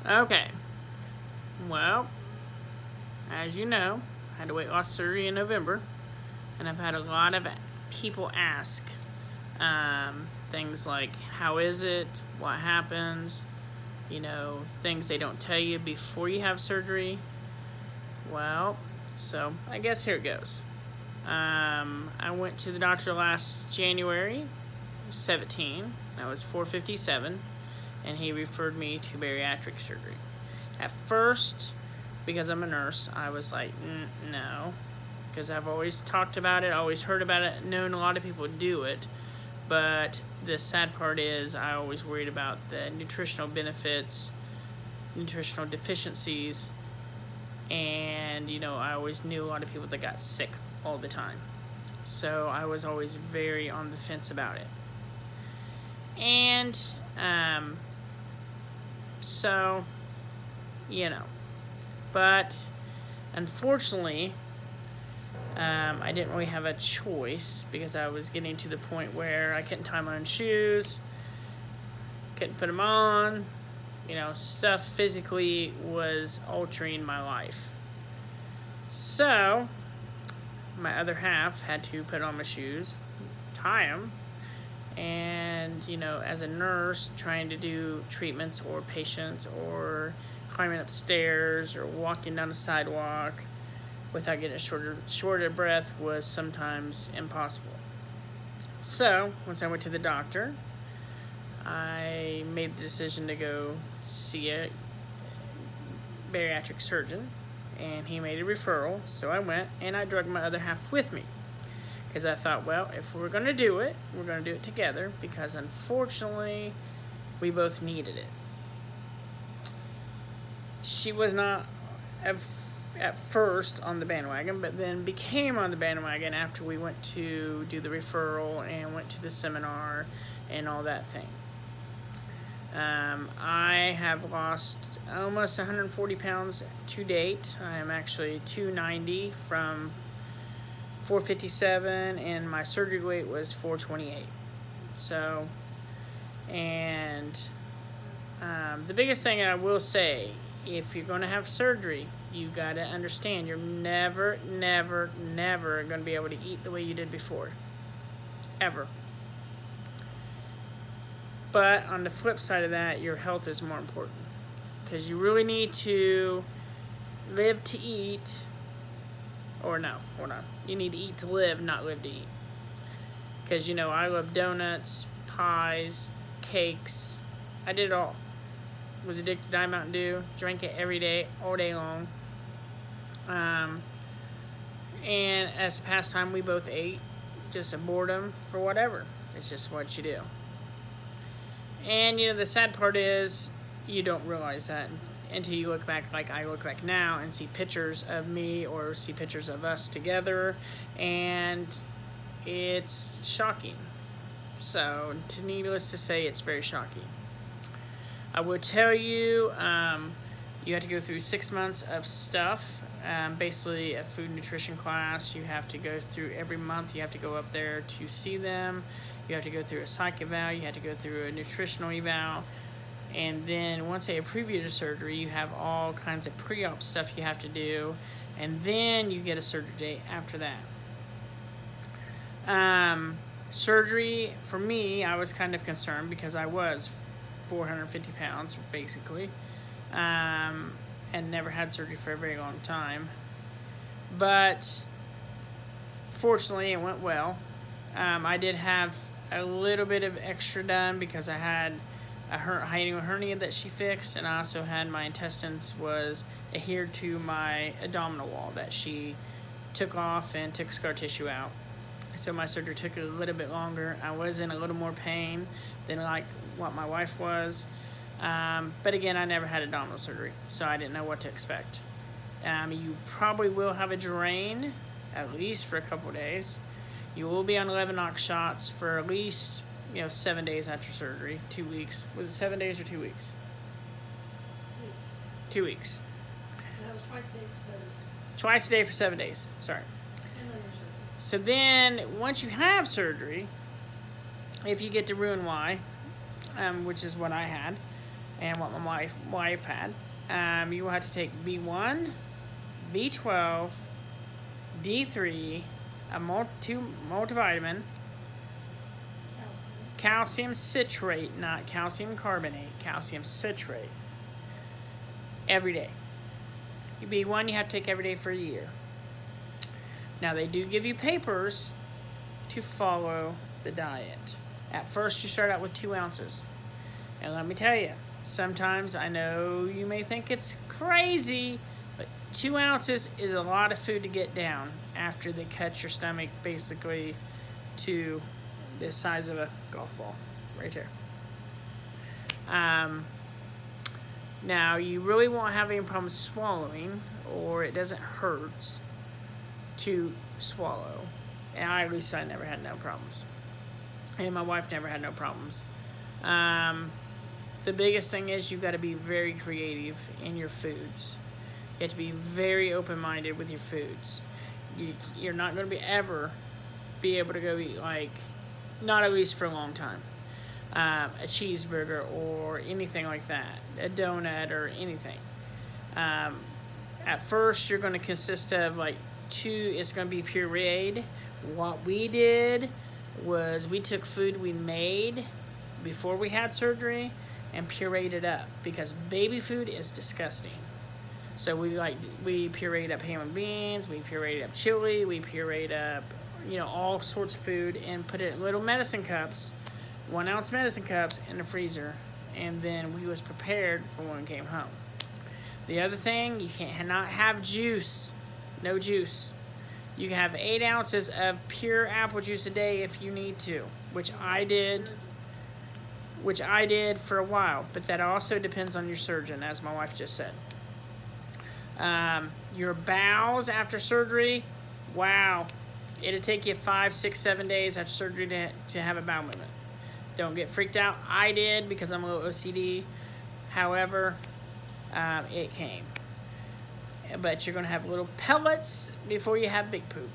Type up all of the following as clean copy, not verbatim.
Okay. Well, as you know, I had a weight loss surgery in November, and I've had a lot of people ask things like, how is it? What happens? Things they don't tell you before you have surgery. Well, so I guess here it goes. I went to the doctor last January 17. I was 457, and he referred me to bariatric surgery. At first, because I'm a nurse, I was like, no, because I've always talked about it, always heard about it, known a lot of people do it. But the sad part is I always worried about the nutritional benefits, nutritional deficiencies, and I always knew a lot of people that got sick all the time. So I was always very on the fence about it. And so, but unfortunately, I didn't really have a choice because I was getting to the point where I couldn't tie my own shoes, couldn't put them on. Stuff physically was altering my life. So, my other half had to put on my shoes, tie them, and, as a nurse, trying to do treatments or patients or climbing up stairs or walking down a sidewalk without getting short of breath was sometimes impossible. So, once I went to the doctor, I made the decision to go see a bariatric surgeon, and he made a referral. So I went, and I drugged my other half with me because I thought, well, if we're going to do it, we're going to do it together, because unfortunately we both needed it. She was not at first on the bandwagon, but then became on the bandwagon after we went to do the referral and went to the seminar and all that thing. I have lost almost 140 pounds to date. I am actually 290 from 457, and my surgery weight was 428. So, and the biggest thing I will say, if you're going to have surgery, you got to understand you're never going to be able to eat the way you did before. Ever. But on the flip side of that, your health is more important, because you really need to live to eat, or no, hold on. You need to eat to live, not live to eat. Because, I love donuts, pies, cakes. I did it all. Was addicted to Diet Mountain Dew, drank it every day, all day long. And as a pastime, we both ate, just a boredom for whatever. It's just what you do. And, the sad part is you don't realize that until you look back, like I look back now, and see pictures of me or see pictures of us together, and it's shocking. So, needless to say, it's very shocking. I would tell you, you have to go through 6 months of stuff, basically a food nutrition class. You have to go through every month. You have to go up there to see them. You have to go through a psych eval. You have to go through a nutritional eval. And then once they approve you to surgery, you have all kinds of pre-op stuff you have to do. And then you get a surgery date after that. Surgery, for me, I was kind of concerned because I was 450 pounds, basically. And never had surgery for a very long time. But fortunately, it went well. I did have a little bit of extra done because I had a hiatal hernia that she fixed, and I also had my intestines was adhered to my abdominal wall that she took off and took scar tissue out. So my surgery took a little bit longer. I was in a little more pain than like what my wife was. But again, I never had abdominal surgery, so I didn't know what to expect. You probably will have a drain, at least for a couple of days. You will be on Levinox shots for at least, 7 days after surgery, 2 weeks. Was it 7 days or 2 weeks? 2 weeks. That was twice a day for 7 days. Twice a day for 7 days, sorry. And then your surgery. So then, once you have surgery, if you get to Roux-en-Y, which is what I had, and what my wife had. You will have to take B1, B12, D3, two multivitamin, calcium citrate, not calcium carbonate, calcium citrate, every day. B1 you have to take every day for a year. Now they do give you papers to follow the diet. At first you start out with 2 ounces. And let me tell you, sometimes I know you may think it's crazy, but 2 ounces is a lot of food to get down after they cut your stomach basically to the size of a golf ball right there. Now, you really won't have any problems swallowing, or it doesn't hurt to swallow. And at least I never had no problems. And my wife never had no problems. The biggest thing is you've got to be very creative in your foods. You have to be very open-minded with your foods. You're not going to ever be able to go eat, like, not at least for a long time, a cheeseburger or anything like that, a donut or anything. At first, you're going to consist of like 2, it's going to be pureed. What we did was we took food we made before we had surgery and pureed it up, because baby food is disgusting. So we pureed up ham and beans, we pureed up chili, we pureed up, all sorts of food, and put it in little medicine cups, 1 ounce medicine cups in the freezer, and then we was prepared for when we came home. The other thing, you cannot have juice, no juice. You can have 8 ounces of pure apple juice a day if you need to, which I did for a while, but that also depends on your surgeon, as my wife just said. Your bowels after surgery, wow, it'll take you 5, 6, 7 days after surgery to have a bowel movement. Don't get freaked out. I did, because I'm a little OCD. However, it came. But you're going to have little pellets before you have big poop.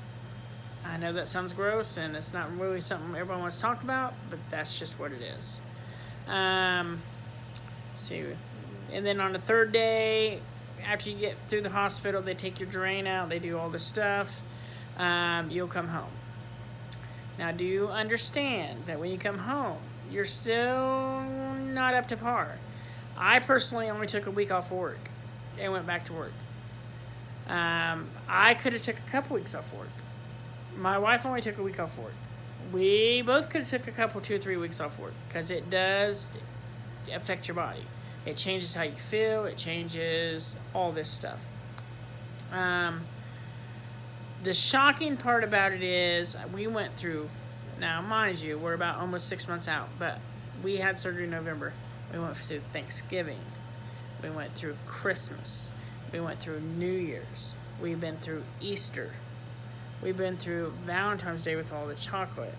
I know that sounds gross, and it's not really something everyone wants to talk about, but that's just what it is. See, and then on the 3rd day, after you get through the hospital, they take your drain out, they do all this stuff, you'll come home. Now, do you understand that when you come home, you're still not up to par? I personally only took a week off work and went back to work. I could have took a couple weeks off work. My wife only took a week off work. We both could have took a couple, 2 or 3 weeks off work, because it does affect your body. It changes how you feel. It changes all this stuff. The shocking part about it is we went through, now mind you, we're about almost 6 months out, but we had surgery in November. We went through Thanksgiving. We went through Christmas. We went through New Year's. We've been through Easter. We've been through Valentine's Day with all the chocolate.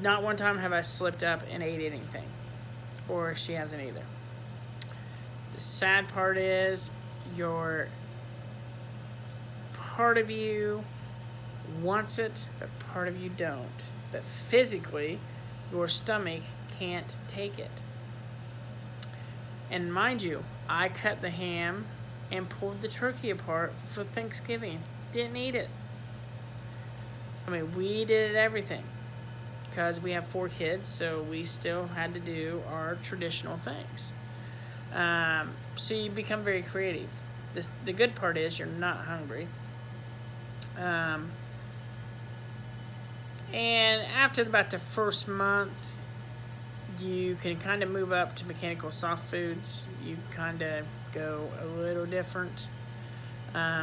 Not one time have I slipped up and ate anything, or she hasn't either. The sad part is your part of you wants it, but part of you don't. But physically, your stomach can't take it. And mind you, I cut the ham and pulled the turkey apart for Thanksgiving. Didn't eat it. I mean, we did everything, because we have 4 kids, so we still had to do our traditional things. So you become very creative. The good part is you're not hungry. And after about the first month, you can kind of move up to mechanical soft foods. You kind of go a little different.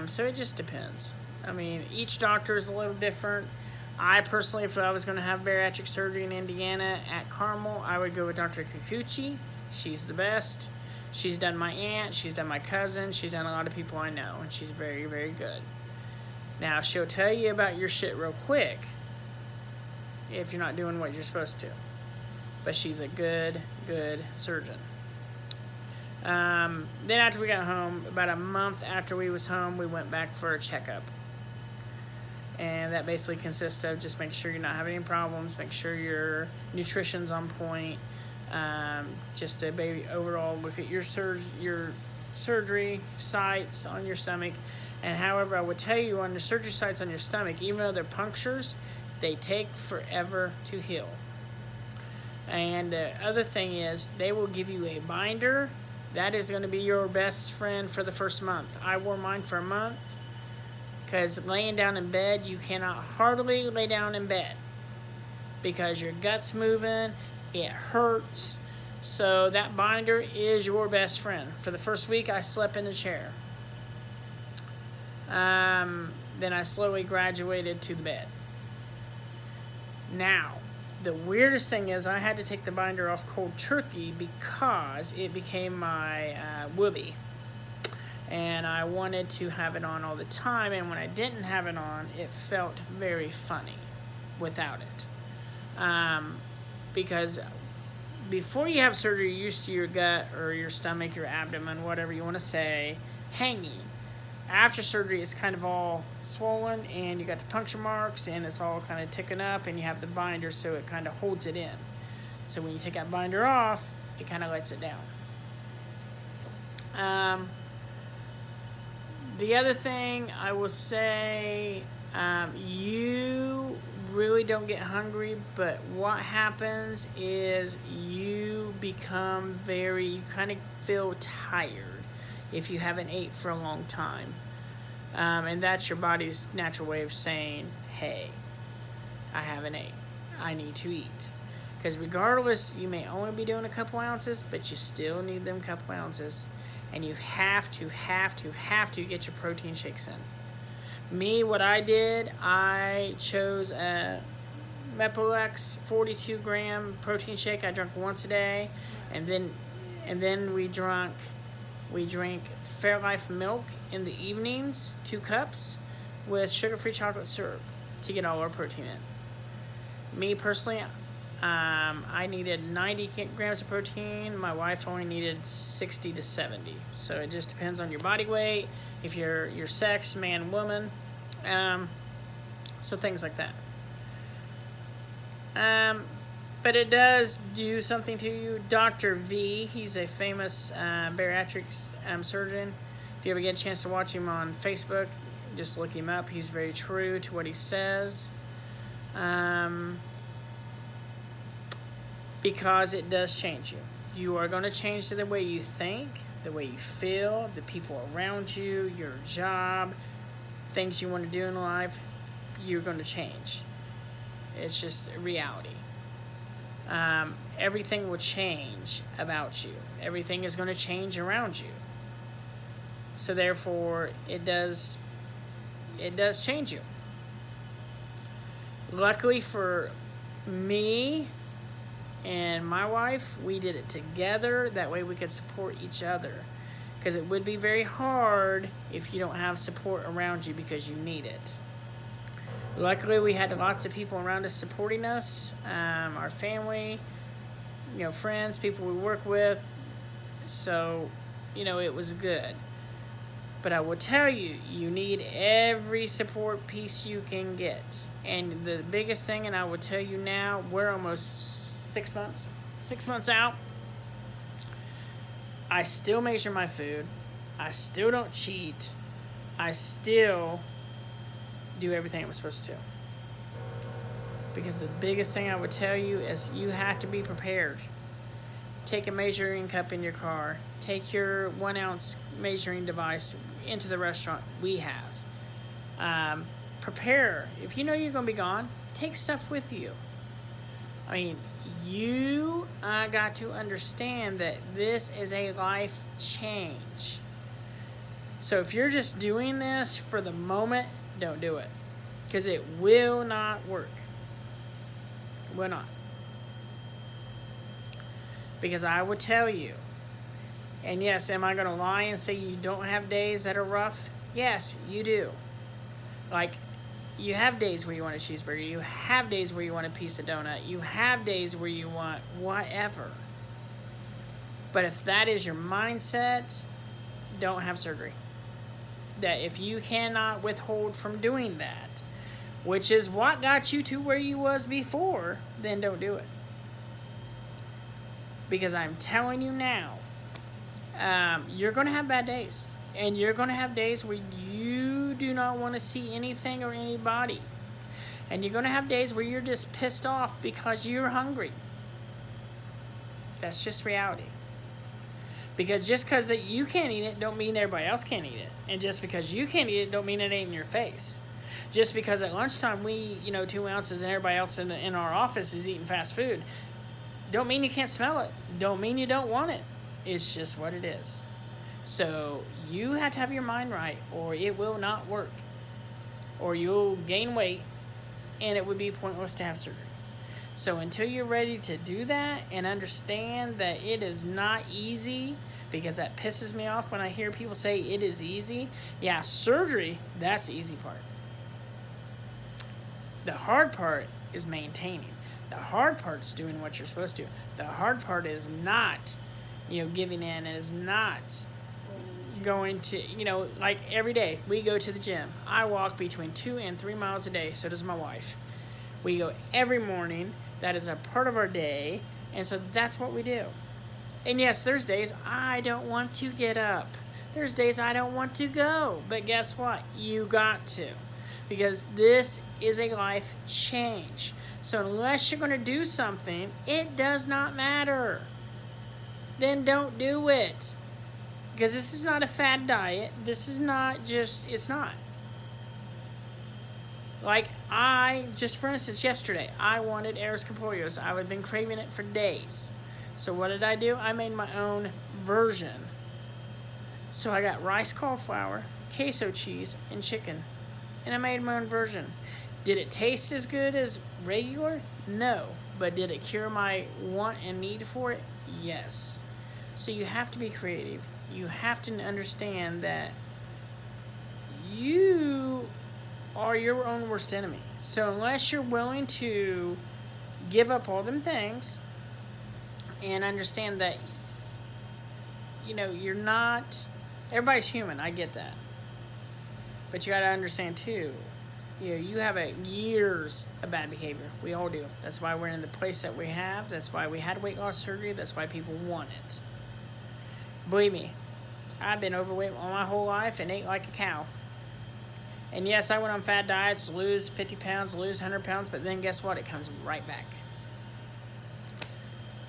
So it just depends. I mean, each doctor is a little different. I personally, if I was going to have bariatric surgery in Indiana at Carmel, I would go with Dr. Kikuchi. She's the best. She's done my aunt, she's done my cousin, she's done a lot of people I know, and she's very, very good. Now, she'll tell you about your shit real quick if you're not doing what you're supposed to. But she's a good, good surgeon. Then after we got home, about a month after we was home, we went back for a checkup. And that basically consists of just making sure you're not having any problems, make sure your nutrition's on point, just to maybe overall look at your surgery sites on your stomach. And however, I would tell you on the surgery sites on your stomach, even though they're punctures, they take forever to heal. And the other thing is, they will give you a binder. That is going to be your best friend for the first month. I wore mine for a month because laying down in bed, you cannot hardly lay down in bed because your gut's moving, it hurts. So that binder is your best friend. For the first week, I slept in the chair. Then I slowly graduated to the bed. Now, the weirdest thing is I had to take the binder off cold turkey because it became my whoopee. And I wanted to have it on all the time, and when I didn't have it on, it felt very funny without it. Because before you have surgery, you're used to your gut or your stomach, your abdomen, whatever you want to say, hanging. After surgery, it's kind of all swollen, and you got the puncture marks, and it's all kind of ticking up, and you have the binder, so it kind of holds it in. So when you take that binder off, it kind of lets it down. The other thing I will say, you really don't get hungry, but what happens is you become you kind of feel tired if you haven't ate for a long time. And that's your body's natural way of saying, hey, I haven't ate. I need to eat. Because regardless, you may only be doing a couple ounces, but you still need them couple ounces. And you have to get your protein shakes in. Me, what I did, I chose a Mepolex 42 gram protein shake. I drank once a day. And then we drank Fairlife milk in the evenings, 2 cups, with sugar-free chocolate syrup to get all our protein in. Me personally, I needed 90 grams of protein. My wife only needed 60 to 70. So it just depends on your body weight, if you're your sex, man, woman. So things like that. But it does do something to you. Dr. V, he's a famous bariatric surgeon. If you ever get a chance to watch him on Facebook, just look him up. He's very true to what he says. Because it does change you. You are going to change to the way you think, the way you feel, the people around you, your job, things you want to do in life. You're going to change. It's just a reality. Everything will change about you. Everything is going to change around you. So therefore, it does change you. Luckily for me and my wife, we did it together. That way we could support each other. Because it would be very hard if you don't have support around you because you need it. Luckily, we had lots of people around us supporting us, our family, friends, people we work with. So, it was good. But I will tell you, you need every support piece you can get. And the biggest thing, and I will tell you now, we're almost 6 months out. I still measure my food. I still don't cheat. I still do everything I'm supposed to. Because the biggest thing I would tell you is you have to be prepared. Take a measuring cup in your car. Take your 1 ounce measuring device into the restaurant. We have. Prepare. If you know you're going to be gone, take stuff with you. I mean, you got to understand that this is a life change. So if you're just doing this for the moment, don't do it. Because it will not work. It will not. Because I will tell you, and yes, am I going to lie and say you don't have days that are rough? Yes, you do. Like, you have days where you want a cheeseburger. You have days where you want a piece of donut. You have days where you want whatever. But if that is your mindset, don't have surgery. That if you cannot withhold from doing that, which is what got you to where you was before, then don't do it. Because I'm telling you now, you're going to have bad days. And you're going to have days where you do not want to see anything or anybody. And you're going to have days where you're just pissed off because you're hungry. That's just reality. Because just because you can't eat it don't mean everybody else can't eat it. And just because you can't eat it don't mean it ain't in your face. Just because at lunchtime we, 2 ounces and everybody else in our office is eating fast food, don't mean you can't smell it. Don't mean you don't want it. It's just what it is. So you have to have your mind right or it will not work. Or you'll gain weight and it would be pointless to have surgery. So until you're ready to do that and understand that it is not easy, because that pisses me off when I hear people say it is easy. Yeah, surgery, that's the easy part. The hard part is maintaining. The hard part is doing what you're supposed to. The hard part is not, giving in, and is not going to, like every day we go to the gym. I walk between 2 and 3 miles a day. So does my wife. We go every morning. That is a part of our day. And so that's what we do. And yes, there's days I don't want to get up. There's days I don't want to go. But guess what? You got to. Because this is a life change. So unless you're going to do something, it does not matter. Then don't do it. Because this is not a fad diet. This is not just, it's not. Like for instance, yesterday, I wanted arroz con pollos. I had been craving it for days. So what did I do? I made my own version. So I got rice cauliflower, queso cheese, and chicken. And I made my own version. Did it taste as good as regular? No. But did it cure my want and need for it? Yes. So you have to be creative. You have to understand that you are your own worst enemy. So unless you're willing to give up all them things and understand that, you're not, everybody's human, I get that. But you got to understand too, you have years of bad behavior. We all do. That's why we're in the place that we have. That's why we had weight loss surgery. That's why people want it. Believe me, I've been overweight all my whole life and ate like a cow. And yes, I went on fad diets, lose 50 pounds, lose 100 pounds, but then guess what? It comes right back.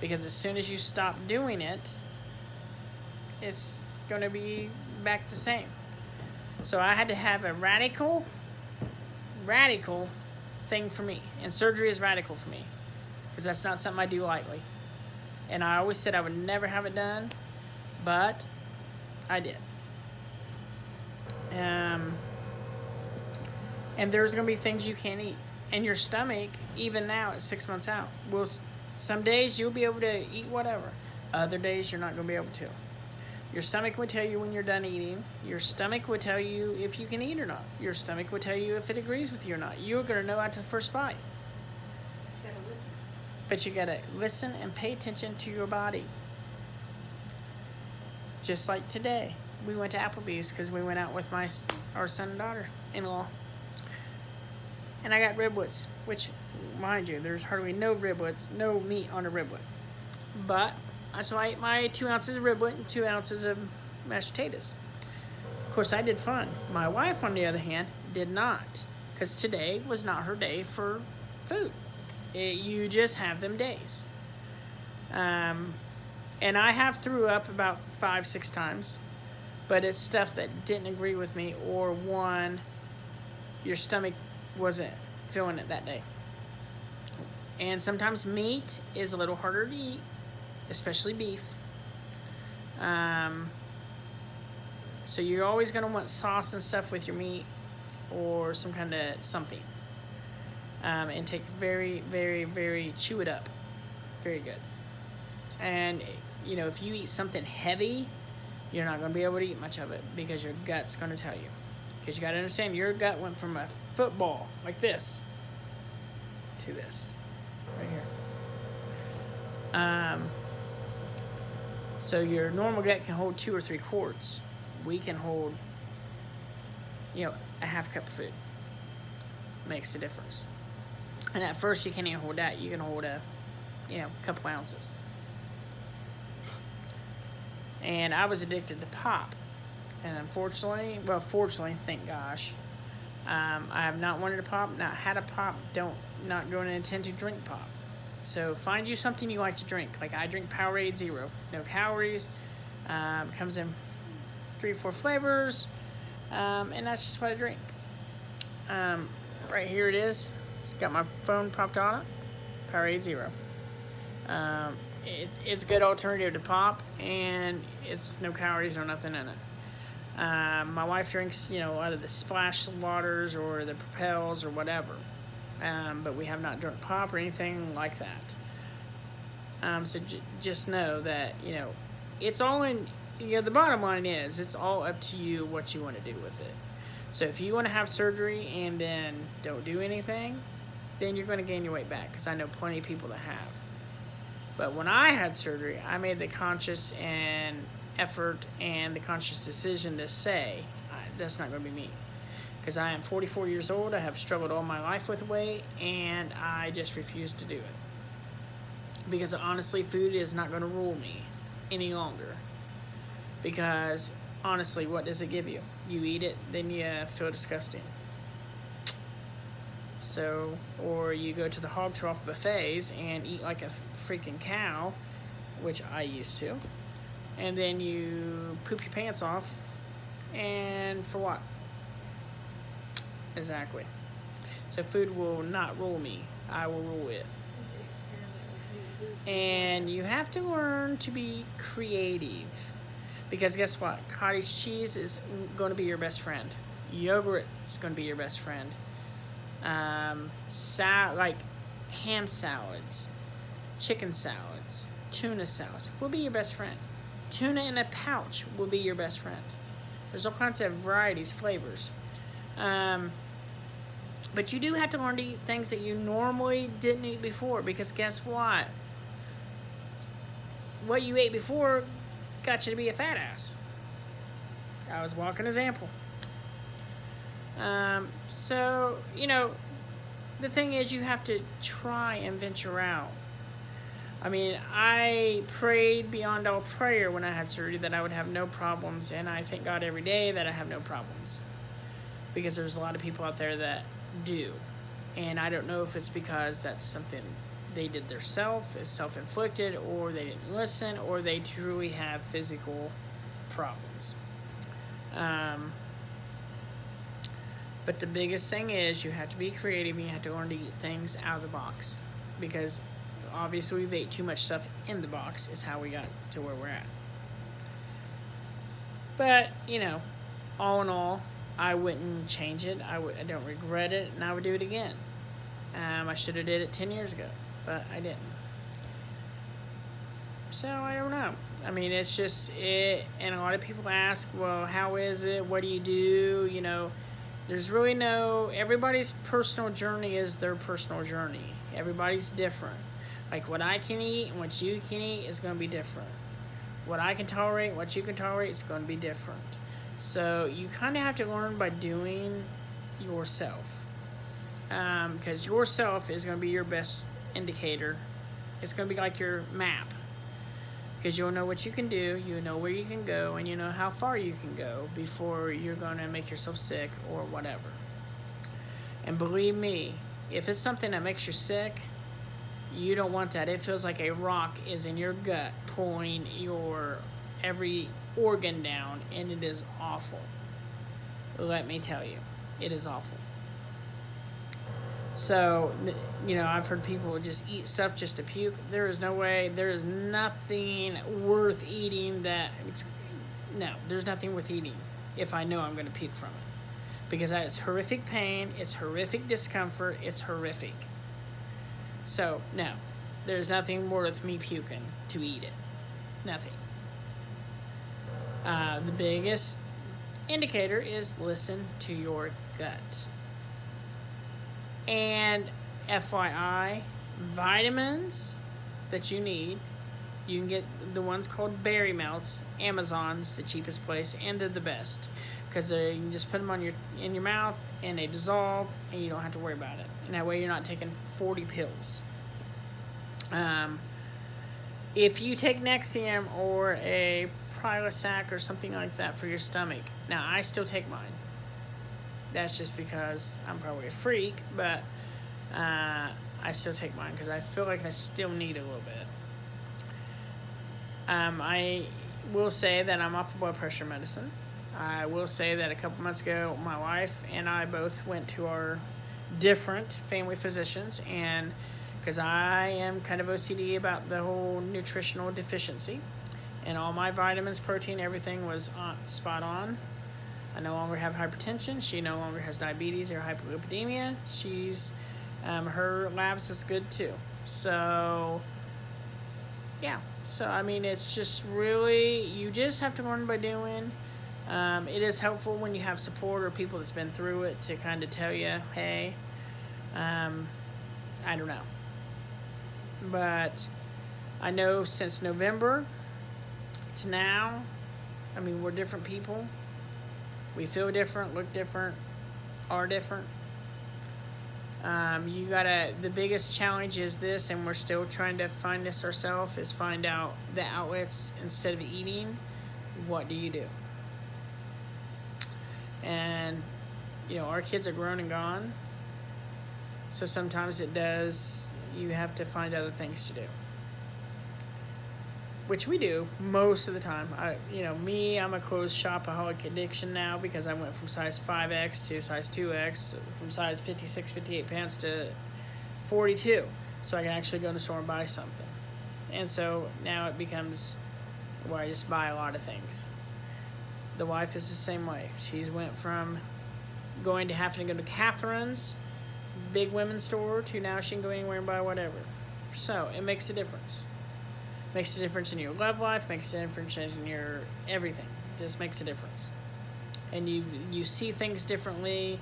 Because as soon as you stop doing it, it's going to be back the same. So I had to have a radical thing for me. And surgery is radical for me. Because that's not something I do lightly. And I always said I would never have it done, but I did. And there's going to be things you can't eat. And your stomach, even now at 6 months out, some days you'll be able to eat whatever. Other days you're not going to be able to. Your stomach would tell you when you're done eating. Your stomach would tell you if you can eat or not. Your stomach would tell you if it agrees with you or not. You're going to know after the first bite. You gotta listen. But you got to listen and pay attention to your body. Just like today. We went to Applebee's because we went out with our son and daughter-in-law. And I got riblets, which, mind you, there's hardly no riblets, no meat on a riblet. But, so I ate my 2 ounces of riblet and 2 ounces of mashed potatoes. Of course, I did fun. My wife, on the other hand, did not. Because today was not her day for food. You just have them days. And I have threw up about 5-6 times. But it's stuff that didn't agree with me, or one, your stomach wasn't feeling it that day. And sometimes meat is a little harder to eat, especially beef. So you're always going to want sauce and stuff with your meat, or some kind of something. And take very, very, very, chew it up. Very good. And, if you eat something heavy, you're not going to be able to eat much of it because your gut's going to tell you. Because you got to understand, your gut went from a football like this to this right here. So your normal gut can hold 2 or 3 quarts. We can hold, a half cup of food. Makes a difference. And at first you can't even hold that. You can hold a couple ounces. And I was addicted to pop. And unfortunately, well, fortunately, thank gosh, I have not wanted to pop, not had a pop, not going to intend to drink pop. So find you something you like to drink. Like I drink Powerade Zero, no calories, comes in 3-4 flavors, and that's just what I drink. Right here it is. It's got my phone popped on it. Powerade Zero. It's a good alternative to pop, and it's no calories or nothing in it. My wife drinks, out of the splash waters or the Propels or whatever. But we have not drunk pop or anything like that. So just know that, it's all in, the bottom line is it's all up to you what you want to do with it. So if you want to have surgery and then don't do anything, then you're going to gain your weight back, because I know plenty of people that have. But when I had surgery, I made the conscious and effort and the conscious decision to say, that's not going to be me. Because I am 44 years old, I have struggled all my life with weight, and I just refuse to do it. Because honestly, food is not going to rule me any longer. Because honestly, what does it give you? You eat it, then you feel disgusting. So, or you go to the hog trough buffets and eat like a freaking cow, which I used to, and then you poop your pants off, and for what? Exactly. So food will not rule me. I will rule it. And you have to learn to be creative. Because guess what? Cottage cheese is going to be your best friend. Yogurt is going to be your best friend. Like ham salads, chicken salads, tuna salads will be your best friend. Tuna in a pouch will be your best friend. There's all kinds of varieties, flavors. But you do have to learn to eat things that you normally didn't eat before, because guess what? What you ate before got you to be a fat ass. I was walking example. So, the thing is, you have to try and venture out. I mean, I prayed beyond all prayer when I had surgery that I would have no problems, and I thank God every day that I have no problems. Because there's a lot of people out there that do. And I don't know if it's because that's something they did themselves, it's self-inflicted, or they didn't listen, or they truly have physical problems. But the biggest thing is you have to be creative, and you have to learn to eat things out of the box. Because obviously we've ate too much stuff in the box is how we got to where we're at. But, all in all, I wouldn't change it. I don't regret it, and I would do it again. I should have did it 10 years ago, but I didn't. So I don't know. I mean, it's just it. And a lot of people ask, well, how is it? What do you do? There's really everybody's personal journey is their personal journey. Everybody's different. Like what I can eat and what you can eat is going to be different. What I can tolerate, what you can tolerate is going to be different. So you kind of have to learn by doing yourself. Because yourself is going to be your best indicator. It's going to be like your map. Because you'll know what you can do, you know where you can go, and you know how far you can go before you're going to make yourself sick or whatever. And believe me, if it's something that makes you sick, you don't want that. It feels like a rock is in your gut pulling your every organ down, and it is awful. Let me tell you, it is awful. So, I've heard people just eat stuff just to puke. There is no way. There is nothing worth eating there's nothing worth eating if I know I'm going to puke from it. Because that is horrific pain. It's horrific discomfort. It's horrific. So, no. There's nothing worth me puking to eat it. Nothing. The biggest indicator is listen to your gut. And FYI, vitamins that you need, you can get the ones called Berry Melts. Amazon's the cheapest place, and they're the best. Because you can just put them in your mouth, and they dissolve, and you don't have to worry about it. And that way you're not taking 40 pills. If you take Nexium or a Prilosec or something like that for your stomach. Now, I still take mine. That's just because I'm probably a freak, but I still take mine because I feel like I still need a little bit. I will say that I'm off of blood pressure medicine. I will say that a couple months ago, my wife and I both went to our different family physicians, and because I am kind of OCD about the whole nutritional deficiency, and all my vitamins, protein, everything was spot on. I no longer have hypertension. She no longer has diabetes or hyperlipidemia. Her labs was good too. So, yeah. So, I mean, it's just really, you just have to learn by doing. It is helpful when you have support or people that's been through it to kind of tell you, hey, I don't know. But I know since November to now, I mean, we're different people. We feel different, look different, are different. The biggest challenge is this, and we're still trying to find this ourselves, is find out the outlets. Instead of eating, what do you do? And, our kids are grown and gone. So sometimes you have to find other things to do. Which we do most of the time. I'm a closed shopaholic addiction now because I went from size 5X to size 2X, from size 56, 58 pants to 42. So I can actually go in the store and buy something. And so now it becomes where I just buy a lot of things. The wife is the same way. She's went from going to having to go to Catherine's, big women's store, to now she can go anywhere and buy whatever. So it makes a difference. Makes a difference in your love life, makes a difference in your everything. Just makes a difference. And you see things differently,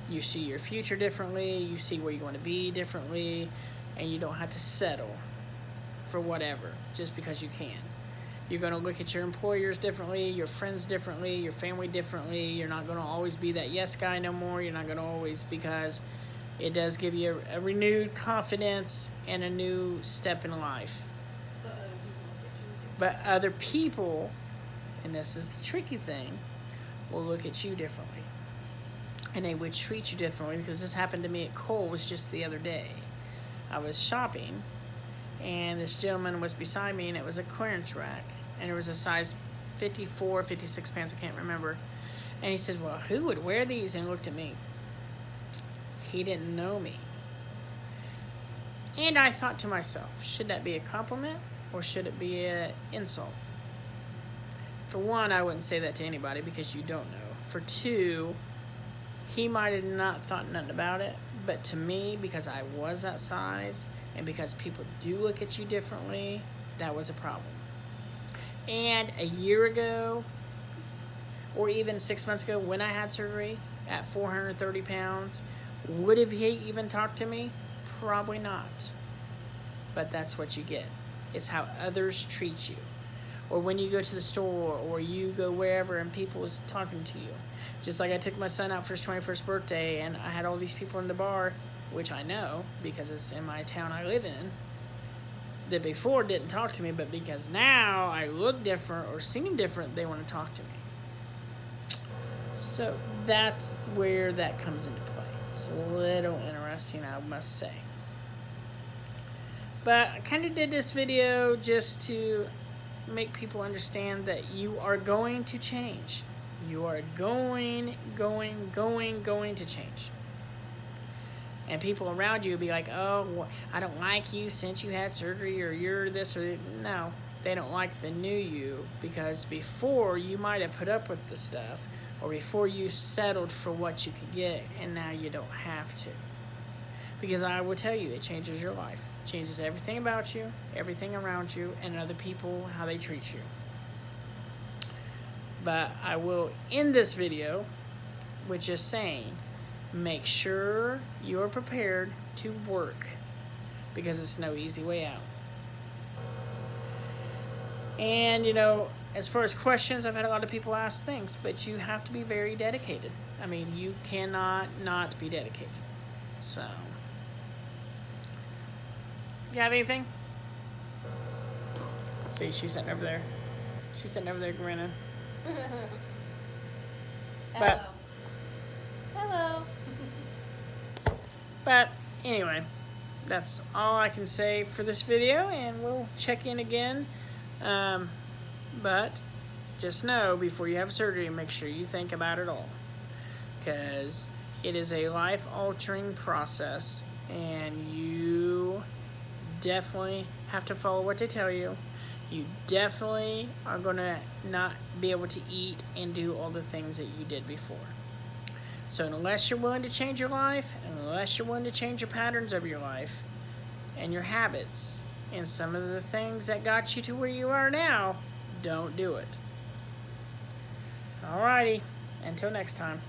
you see your future differently, you see where you want to be differently, and you don't have to settle for whatever just because you can. You're going to look at your employers differently, your friends differently, your family differently. You're not going to always be that yes guy no more. You're not going to always, because it does give you a renewed confidence and a new step in life. But other people, and this is the tricky thing, will look at you differently. And they would treat you differently, because this happened to me at Kohl's just the other day. I was shopping, and this gentleman was beside me, and it was a clearance rack. And it was a size 54, 56 pants, I can't remember. And he says, well, who would wear these? And looked at me. He didn't know me. And I thought to myself, should that be a compliment? Or should it be an insult? For one, I wouldn't say that to anybody because you don't know. For two, he might have not thought nothing about it. But to me, because I was that size, and because people do look at you differently, that was a problem. And a year ago, or even 6 months ago when I had surgery at 430 pounds, would have he even talked to me? Probably not. But that's what you get. It's how others treat you. Or when you go to the store, or you go wherever and people is talking to you. Just like I took my son out for his 21st birthday, and I had all these people in the bar, which I know because it's in my town I live in, that before didn't talk to me, but because now I look different or seem different, they want to talk to me. So that's where that comes into play. It's a little interesting, I must say. But I kind of did this video just to make people understand that you are going to change. You are going to change. And people around you will be like, oh, I don't like you since you had surgery, or you're this, or no. They don't like the new you, because before you might have put up with the stuff, or before you settled for what you could get, and now you don't have to. Because I will tell you, it changes your life. It changes everything about you, everything around you, and other people, how they treat you. But I will end this video with just saying, make sure you're prepared to work, because it's no easy way out. And, as far as questions, I've had a lot of people ask things, but you have to be very dedicated. I mean, you cannot not be dedicated. So, you have anything? See, she's sitting over there. She's sitting over there grinning. Hello. Hello. But anyway, that's all I can say for this video, and we'll check in again. But just know, before you have surgery, make sure you think about it all, because it is a life-altering process, and you definitely have to follow what they tell you. You definitely are going to not be able to eat and do all the things that you did before. So unless you're willing to change your life, unless you're willing to change your patterns of your life and your habits and some of the things that got you to where you are now, don't do it. Alrighty, until next time.